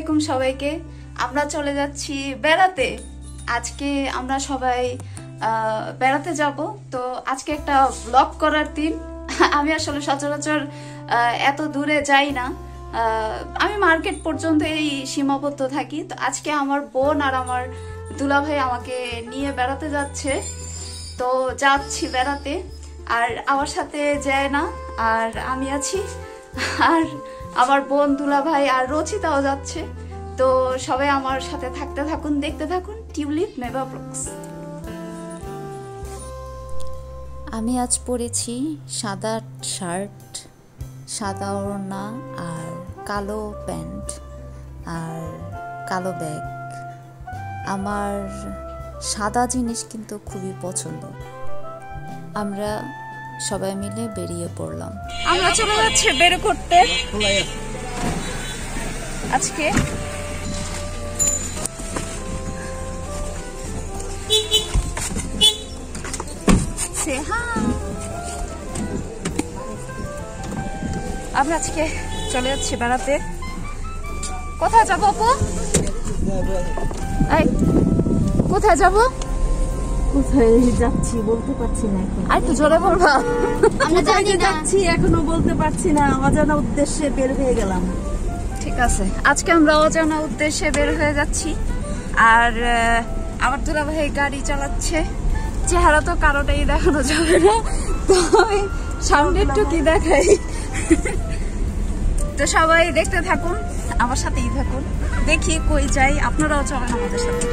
আলাইকুম সবাইকে। আমরা চলে যাচ্ছি বেড়াতে। আজকে আমরা সবাই বেড়াতে যাব। তো আজকে একটা ব্লগ করার দিন। আমি আসলে সচরাচর এত দূরে যাই না, আমি মার্কেট পর্যন্ত এই সীমাবদ্ধ থাকি। তো আজকে আমার বোন আর আমার দুলাভাই আমাকে নিয়ে বেড়াতে যাচ্ছে। তো যাচ্ছি বেড়াতে, আর আমার সাথে যায় না, আর আমি আছি, আর আমার বোন দুলাভাই আর রচিতাও যাচ্ছে। তো সবাই আমার সাথে থাকতে থাকুন, দেখতে থাকুন টিউলিপ মেভা ব্লগস। আমি আজ পরেছি সাদা শার্ট, সাদা ওড়না আর কালো প্যান্ট আর কালো ব্যাগ। আমার সাদা জিনিস কিন্তু খুবই পছন্দ। আমরা সবাই মিলে বেরিয়ে পড়লাম। আমরা চলে যাচ্ছি বের করতে আজকে। আমরা আজকে চলে যাচ্ছি বেড়াতে। কোথায় যাবো আপু? কোথায় যাবো? কোথায় যাচ্ছি বলতে পারছি না এখন। আর একটু জোরে বলবা। আমরা জানি না, যাচ্ছি এখনো বলতে পারছি না। অজানা উদ্দেশ্যে বের হয়ে গেলাম। ঠিক আছে, আজকে আমরা অজানা উদ্দেশ্যে বের হয়ে যাচ্ছি। আর আমার দুলাভাই গাড়ি চালাচ্ছে। চেহারা তো কারোটাই দেখানো যাবে না, তো সামনে একটু কি দেখাই। তো সবাই দেখতে থাকুন, আমার সাথেই থাকুন, দেখি কই যাই। আপনারাও চলেন আমাদের সাথে।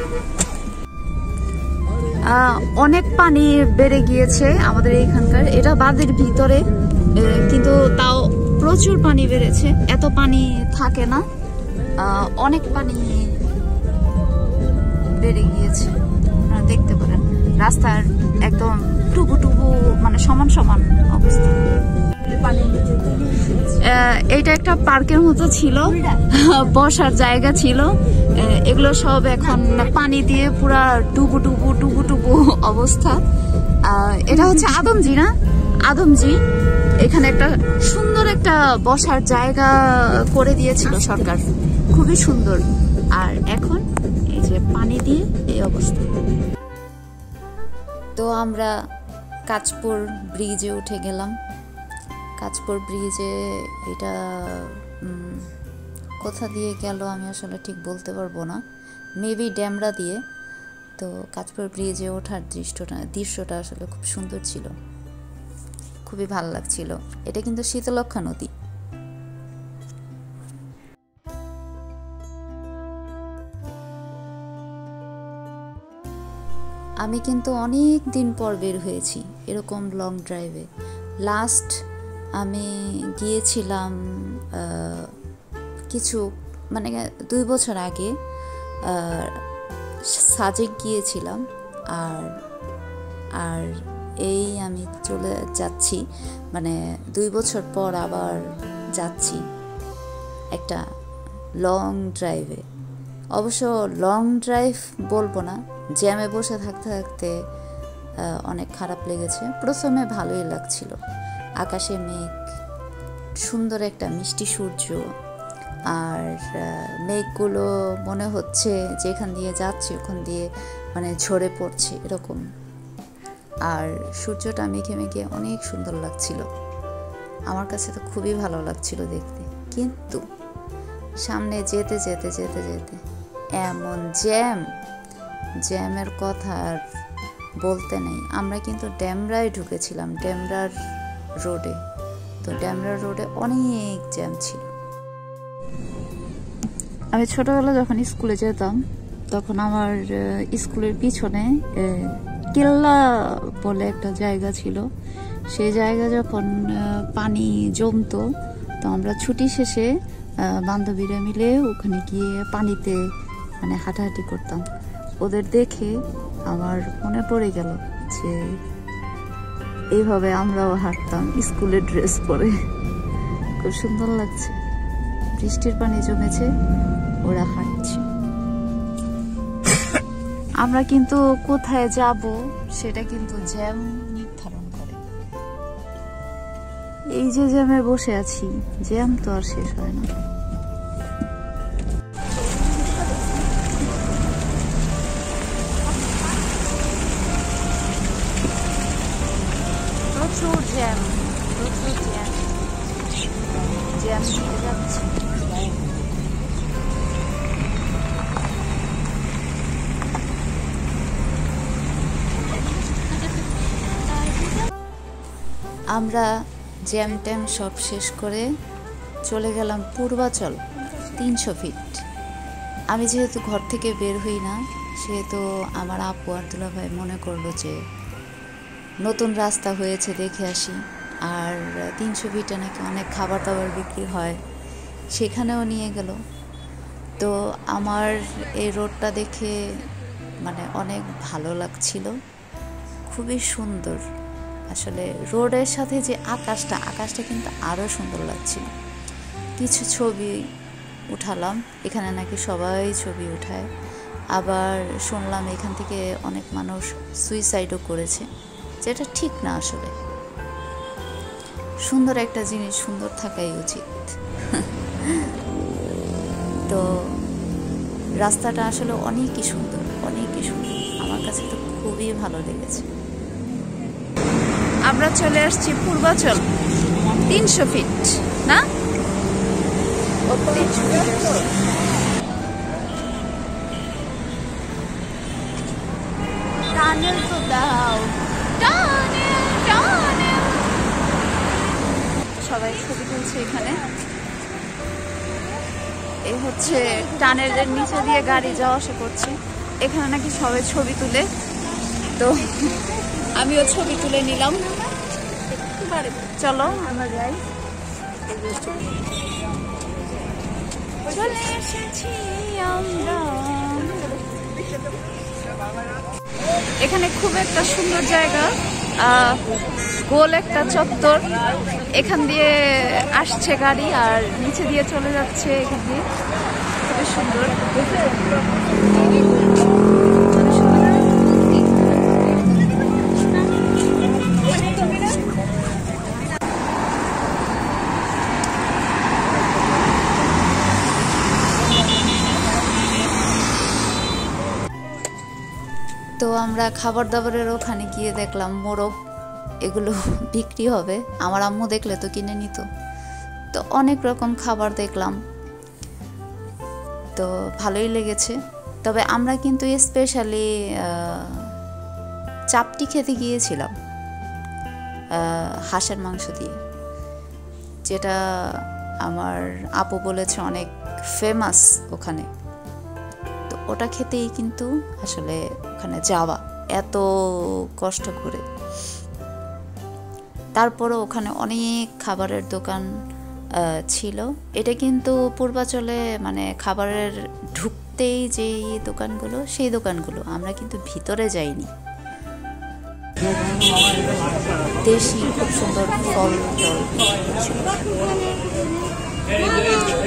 অনেক পানি বেড়ে গিয়েছে আমাদের এইখানকার। এটা বাঁধের ভিতরে, কিন্তু তাও প্রচুর পানি বেড়েছে। এত পানি থাকে না, অনেক পানি বেড়ে গিয়েছে। আপনারা দেখতে পারেন রাস্তার একদম টুবু টুবু, মানে সমান সমান অবস্থা। এইটা একটা পার্কের মতো ছিল, বসার জায়গা ছিল। এগুলো সব এখন পানি দিয়ে পুরা টুবু টুবু টুবু টুবু অবস্থা। এটা হচ্ছে আদমজি, না আদমজি। এখানে একটা সুন্দর একটা বসার জায়গা করে দিয়েছিল সরকার, খুবই সুন্দর। আর এখন এই যে পানি দিয়ে এই অবস্থা। তো আমরা কাঁচপুর ব্রিজে উঠে গেলাম। কাঁচপুর ব্রিজে এটা কোথা দিয়ে গেল আমি আসলে ঠিক বলতে পারবো না, মেবি ড্যামরা দিয়ে। তো কাঁচপুর ব্রিজে ওঠার দৃশ্যটা আসলে খুব সুন্দর ছিল, খুবই ভালো লাগছিল। এটা কিন্তু শীতলক্ষ্যা নদী। আমি কিন্তু অনেক দিন পর বের হয়েছি এরকম লং ড্রাইভে। লাস্ট আমি গিয়েছিলাম কিছু, মানে 2 বছর আগে সাজেক গিয়েছিলাম। আর এই আমি চলে যাচ্ছি, মানে 2 বছর পর আবার যাচ্ছি একটা লং ড্রাইভে। অবশ্য লং ড্রাইভ বলবো না, জ্যামে বসে থাকতে থাকতে অনেক খারাপ লেগেছে। প্রথমে ভালোই লাগছিল, আকাশে মেঘ, সুন্দর একটা মিষ্টি সূর্য, আর মেঘগুলো মনে হচ্ছে যেখান দিয়ে যাচ্ছে ওখান দিয়ে মানে ঝরে পড়ছে এরকম। আর সূর্যটা মেঘে মেঘে অনেক সুন্দর লাগছিল, আমার কাছে তো খুবই ভালো লাগছিল দেখতে। কিন্তু সামনে যেতে যেতে যেতে যেতে এমন জ্যামের কথা আর বলতে নেই। আমরা কিন্তু ড্যামরায় ঢুকেছিলাম, ড্যামরার রোডে। তো ড্যামরা রোডে অনেক জ্যাম ছিল। আমি ছোটবেলা যখন স্কুলে যেতাম, তখন আমার স্কুলের পিছনে কেল্লা বলে একটা জায়গা ছিল। সেই জায়গা যখন পানি জমতো, তো আমরা ছুটি শেষে বান্ধবীরা মিলে ওখানে গিয়ে পানিতে মানে হাঁটাহাঁটি করতাম। ওদের দেখে আমার মনে পড়ে গেল যে এইভাবে আমরাও হাঁটতাম স্কুলের ড্রেস পরে। খুব সুন্দর লাগছে, বৃষ্টির পানি জমেছে, ওরা হাঁটছে। আমরা কিন্তু কোথায় যাব সেটা কিন্তু জ্যাম নির্ধারণ করে। এই যে জ্যামে বসে আছি, জ্যাম তো আর শেষ হয় না। আমরা জ্যাম ট্যাম সব শেষ করে চলে গেলাম পূর্বাচল 300 ফিট। আমি যেহেতু ঘর থেকে বের হই না, সেহেতু আমার আপু আর দুলাভাই মনে করলো যে নতুন রাস্তা হয়েছে, দেখে আসি। আর 300 ফিটে নাকি অনেক খাবার দাবার বিক্রি হয়, সেখানেও নিয়ে গেল। তো আমার এই রোডটা দেখে মানে অনেক ভালো লাগছিল, খুবই সুন্দর। আসলে রোডের সাথে যে আকাশটা কিন্তু আরও সুন্দর লাগছিল। কিছু ছবি উঠালাম, এখানে নাকি সবাই ছবি উঠায়। আবার শুনলাম এখান থেকে অনেক মানুষ সুইসাইডও করেছে, যেটা ঠিক না। আসলে সুন্দর একটা জিনিস সুন্দর থাকাই উচিত। তো রাস্তাটা আসলে অনেকই সুন্দর, আমার কাছে তো খুবই ভালো লেগেছে। আমরা চলে আসছি পূর্বাচল 300 ফিট না? টানেল তো দাও, টানেল। সবাই ছবি তুলছে এখানে। এই হচ্ছে টানেলের নিচে দিয়ে গাড়ি যাওয়া আসা করছে। এখানে নাকি সবাই ছবি তুলে, তো আমিও ছবি তুলে নিলাম। চলো আমরা যাই। চলে এসেছি আমরা। এখানে খুব একটা সুন্দর জায়গা, গোল একটা চত্বর। এখান দিয়ে আসছে গাড়ি আর নিচে দিয়ে চলে যাচ্ছে এখান দিয়ে। খুবই সুন্দর। তো আমরা খাবার দাবারের ওখানে গিয়ে দেখলাম মোরগ, এগুলো বিক্রি হবে। আমার আম্মু দেখলে তো কিনে নিত। তো অনেক রকম খাবার দেখলাম, তো ভালোই লেগেছে। তবে আমরা কিন্তু স্পেশালি চাপটি খেতে গিয়েছিলাম হাঁসের মাংস দিয়ে, যেটা আমার আপু বলেছে অনেক ফেমাস ওখানে। তো ওটা খেতেই কিন্তু আসলে ওখানে যাওয়া এত কষ্ট করে। তারপরও ওখানে অনেক খাবারের দোকান ছিল। এটা কিন্তু পূর্বাচলে মানে খাবারের ঢুকতেই যেই দোকানগুলো, সেই দোকানগুলো। আমরা কিন্তু ভিতরে যাইনি। দেশি খুব সুন্দর ফল টল ছিল।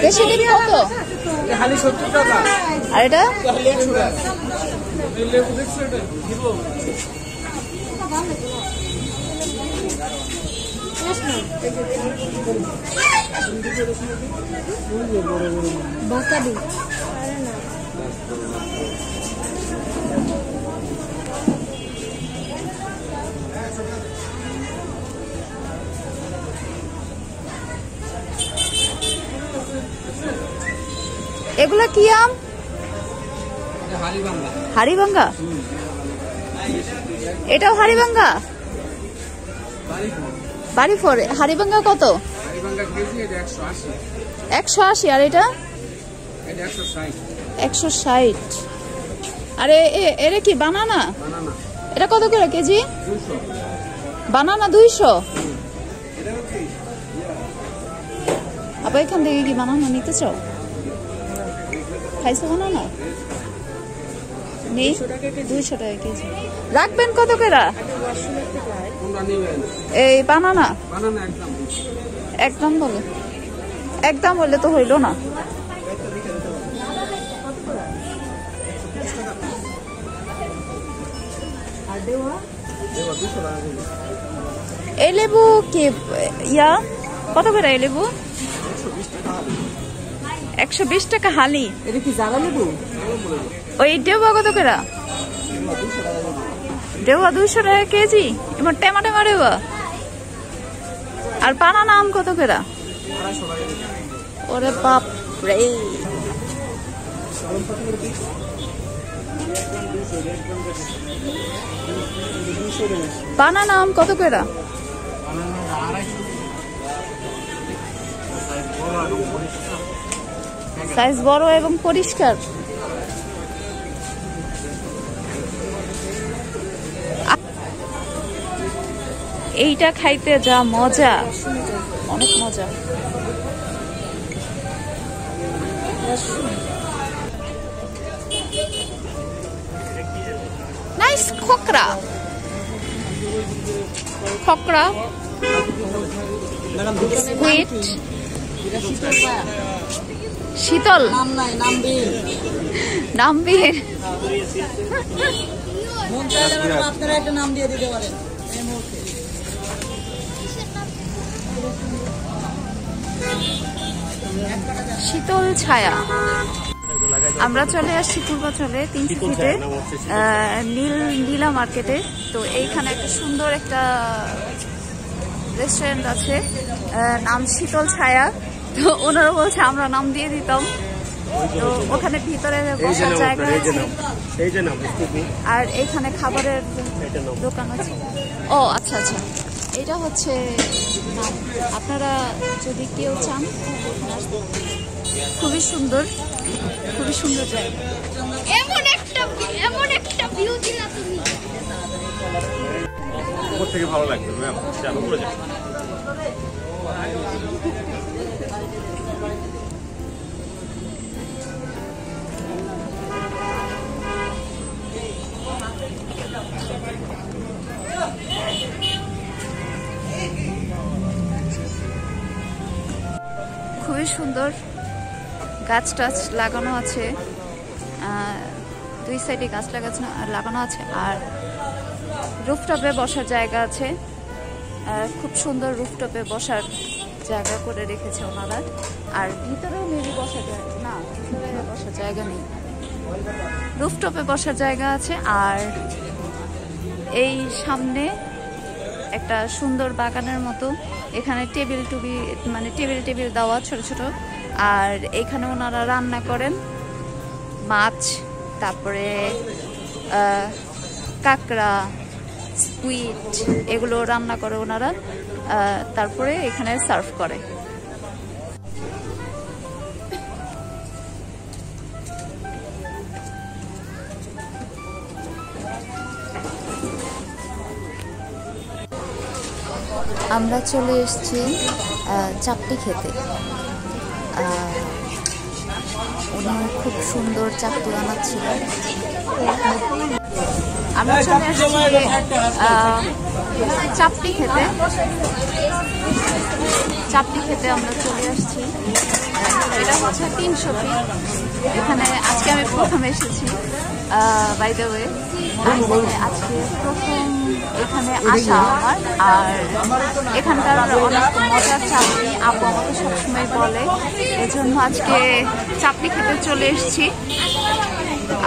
দেশি ডিম কত? আর এটা বাসাবি এগুলা কি আম? হাড়িভাঙ্গা। এটাও হাড়িভাঙ্গা? বাড়ি ফোর। হাড়িভাঙ্গা কত? 180। আর এটা 160। আরে এরা কি বানানা? এটা কত করে কেজি? বানানা 200। আবার এখান থেকে কি বানানা নিতে চাও? খাইছো বানানা? নেই, 200 টাকা কেজি। রাখবেন কত করে? এই বানানা একদম বলে, একদম বললে তো হইল না। এই লেবু কি ইয়া কত করে? এই লেবু 120 টাকা হালি। এটা কি জালা লেবু? ওই দেওয়া কত করে? দেওয়া 200 টাকা কেজি। এবার টেমা দেওয়া। আর বানানা আম কত করে? ওরে বাপ রে, বানানা আম কত করে? সাইজ বড় এবং পরিষ্কার। এইটা খাইতে যা মজা, অনেক মজা। নাইস খোকরা, খোকরা সুইট, শীতল, নামবীর। আপনারা একটা নাম দিয়ে দিতে পারেন। শীতল ছায়া। আমরা চলে আসছি পূর্বাচলে 300 ফিটে নীলা মার্কেটে। তো এইখানে একটা সুন্দর একটা রেস্টুরেন্ট আছে, নাম শীতল ছায়া। তো ওনারা বলছে আমরা নাম দিয়ে দিতাম। তো ওখানে ভিতরে বসার জায়গা আছে আর এইখানে খাবারের দোকান আছে। ও আচ্ছা আচ্ছা, এটা হচ্ছে নাম। আপনারা যদি কেউ চান খুবই সুন্দর, খুবই সুন্দর জায়গা। এমন একটা ভিউ দিলা তুমি, উপর থেকে ভালো লাগবে ম্যাম, চলো উপরে যাই। খুবই সুন্দর, গাছ টাছ লাগানো আছে, দুই সাইডে গাছ লাগানো আছে। আর রুফটপে বসার জায়গা আছে, খুব সুন্দর রুফটপে বসার জায়গা করে রেখেছে ওনারা। আর ভিতরেও মেবি বসার জায়গা না, ভিতরে বসার জায়গা নেই, রুফটপে বসার জায়গা আছে। আর এই সামনে একটা সুন্দর বাগানের মতো, এখানে টেবিল দেওয়া ছোট ছোট। আর এখানে ওনারা রান্না করেন মাছ, তারপরে কাঁকড়া, স্কুইড, এগুলো রান্না করে ওনারা, তারপরে এখানে সার্ভ করে। আমরা চলে এসেছি চাপটি খেতে। উনি খুব সুন্দর চাপটি বানাচ্ছিল। আমরা চলে এসেছি চাপটি খেতে। আমরা চলে আসছি, এটা হচ্ছে 300 ফিট। এখানে আজকে আমি প্রথম এসেছি, বাই দ্য ওয়ে আজকে প্রথম এখানে আসা আমার। আর এখানকার অনেক মজার চাপড়ি আপু আমাকে সবসময় বলে, এজন্য আজকে চাপড়ি খেতে চলে এসেছি।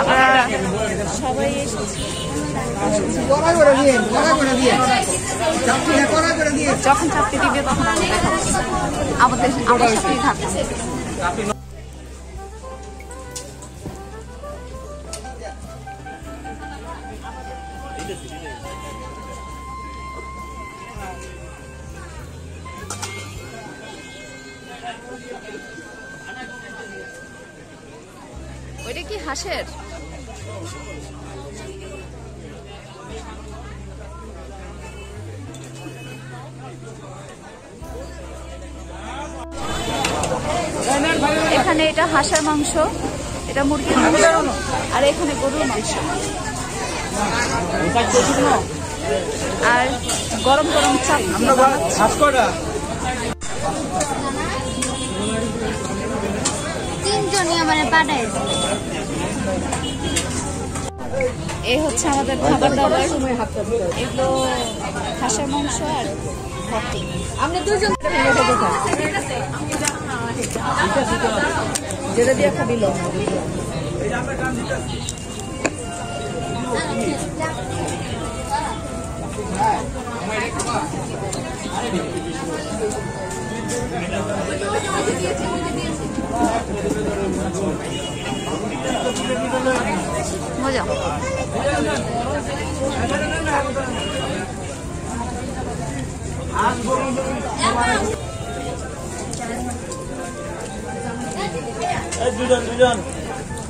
আমরা সবাই এসেছি, যখন চাপড়ি দিবে তখন আমি দেখাবো, আমাদের সাথেই থাকছে। ওইটা কি হাঁসের? এখানে এটা হাঁসের মাংস, এটা মুরগির মাংস, আর এখানে গরুর মাংস। আর গরম গরম চাপ তিনজনই আমার পাঠায়। এই হচ্ছে আমাদের খাবার দাবার, এগুলো হাঁসের মাংস আর ভাতি। আমরা দুজন যেটা দিয়ে খাবি লো। দিয়েছে মজা।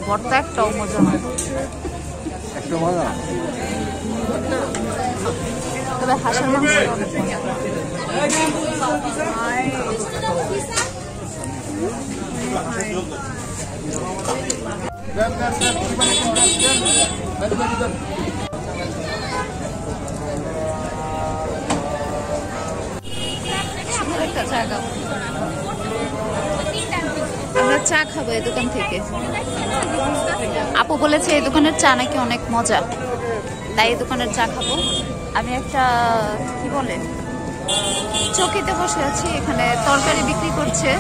ভর্তা একটাও মজা না, তবে হাঁসের মাংস অনেক মজা। একটা চা খাবো, আমরা চা খাবো এই দোকান থেকে। আপু বলেছে এই দোকানের চা নাকি অনেক মজা, তাই এই দোকানের চা খাবো। আমি একটা কি বলে চৌকিতে বসে আছি, এখানে তরকারি বিক্রি করছে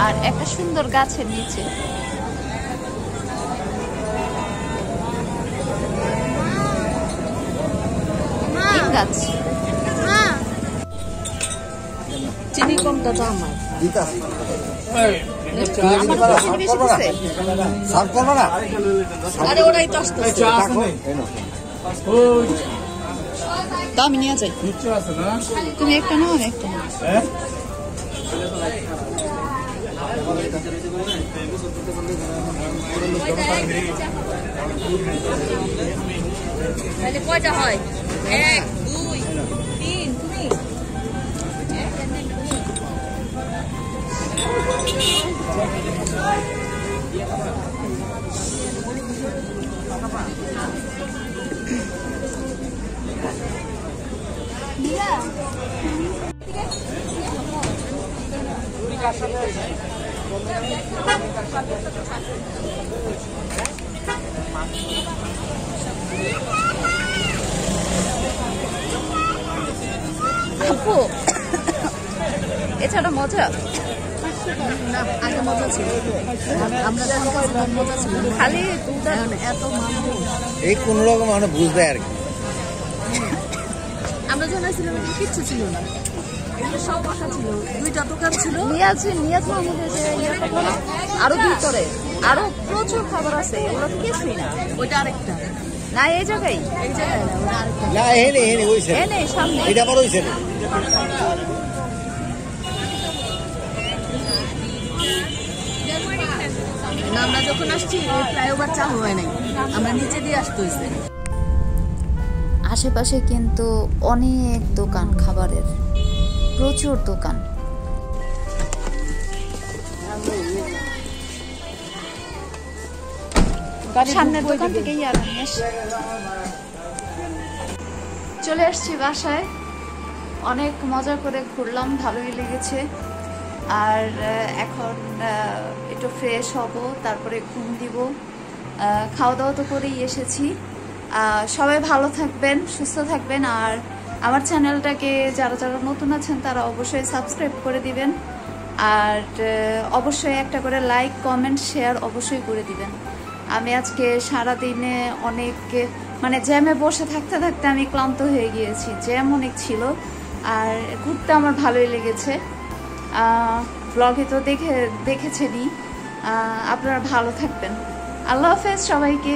আর একটা সুন্দর গাছের নিচে। গাছ চিনি কমটা তো আমার আরে ওরাই তো আসতেছে। তা আমি নিয়ে যাই, তুমি একটা নাও আমি একটা নাও। কয়টা হয়? 1 2 3 তুমি আপু এছাড়া মজা না, আগে মজা ছিল, আমরা যখন মজা ছিল খালি দুধ আর এত মানুষ। এই কোন রকম মানে বুঝতে আর কি। আমরা যখন আসছিলাম কিচ্ছু ছিল না, এগুলো সব বসা ছিল, 2টা দোকান ছিল। নিয়েছি আমাদের যে ইয়েটা করো, আরো ভিতরে আরো প্রচুর খাবার আছে, এগুলো কিছুই না। ওইটা আরেকটা, না এই জায়গায় এই জায়গায় না, ওটা আরেকটা। না এনে হইছে এনে সামনে এটা আবার হইছে না, আমরা যখন আসছি ফ্লাইওভার চালু হয় নাই, আমরা নিচে দিয়ে আসতে হয়েছে। আশেপাশে কিন্তু অনেক দোকান, খাবারের প্রচুর দোকান। সামনের দোকান থেকে চলে আসছি বাসায়। অনেক মজা করে ঘুরলাম, ভালোই লেগেছে। আর এখন একটু ফ্রেশ হব, তারপরে ঘুম দিব। খাওয়া দাওয়া তো করেই এসেছি। সবাই ভালো থাকবেন, সুস্থ থাকবেন। আর আমার চ্যানেলটাকে যারা যারা নতুন আছেন তারা অবশ্যই সাবস্ক্রাইব করে দিবেন। আর অবশ্যই একটা করে লাইক, কমেন্ট, শেয়ার অবশ্যই করে দিবেন। আমি আজকে সারাদিনে অনেক মানে জ্যামে বসে থাকতে থাকতে আমি ক্লান্ত হয়ে গিয়েছি, জ্যাম অনেক ছিল। আর ঘুরতে আমার ভালোই লেগেছে। ব্লগে তো দেখেছেনই। আপনারা ভালো থাকবেন। আল্লাহ হাফেজ সবাইকে।